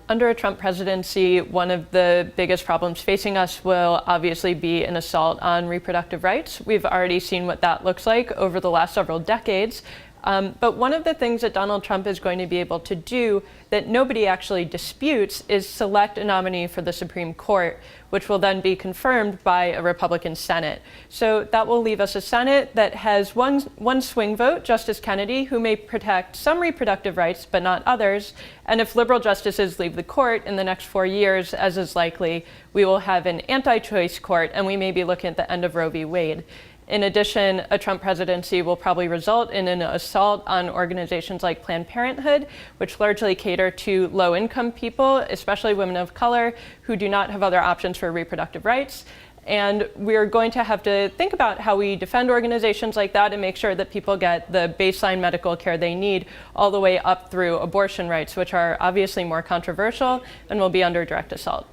Under a Trump presidency, one of the biggest problems facing us will obviously be an assault on reproductive rights. We've already seen what that looks like over the last several decades. But one of the things that Donald Trump is going to be able to do that nobody actually disputes is select a nominee for the Supreme Court, which will then be confirmed by a Republican Senate. So that will leave us a Senate that has one swing vote, Justice Kennedy, who may protect some reproductive rights but not others. And if liberal justices leave the court in the next 4 years, as is likely, we will have an anti-choice court, and we may be looking at the end of Roe v. Wade. In addition, a Trump presidency will probably result in an assault on organizations like Planned Parenthood, which largely cater to low-income people, especially women of color, who do not have other options for reproductive rights. And we're going to have to think about how we defend organizations like that and make sure that people get the baseline medical care they need all the way up through abortion rights, which are obviously more controversial and will be under direct assault.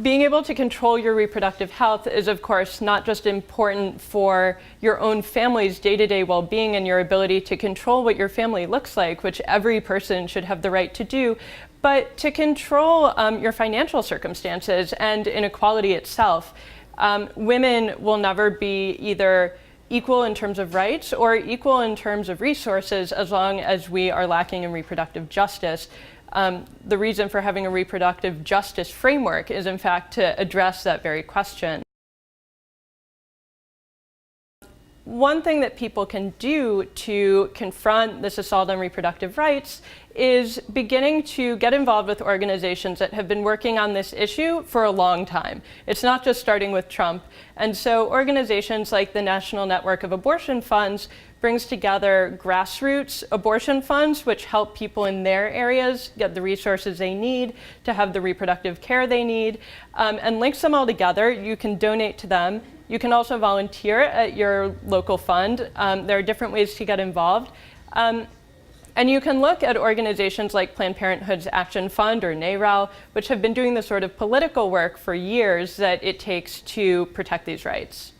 Being able to control your reproductive health is, of course, not just important for your own family's day-to-day well-being and your ability to control what your family looks like, which every person should have the right to do, but to control your financial circumstances and inequality itself. Women will never be either equal in terms of rights or equal in terms of resources as long as we are lacking in reproductive justice. The reason for having a reproductive justice framework is, in fact, to address that very question. One thing that people can do to confront this assault on reproductive rights is beginning to get involved with organizations that have been working on this issue for a long time. It's not just starting with Trump. And so organizations like the National Network of Abortion Funds brings together grassroots abortion funds, which help people in their areas get the resources they need to have the reproductive care they need, and links them all together. You can donate to them. You can also volunteer at your local fund. There are different ways to get involved. And you can look at organizations like Planned Parenthood's Action Fund or NARAL, which have been doing the sort of political work for years that it takes to protect these rights.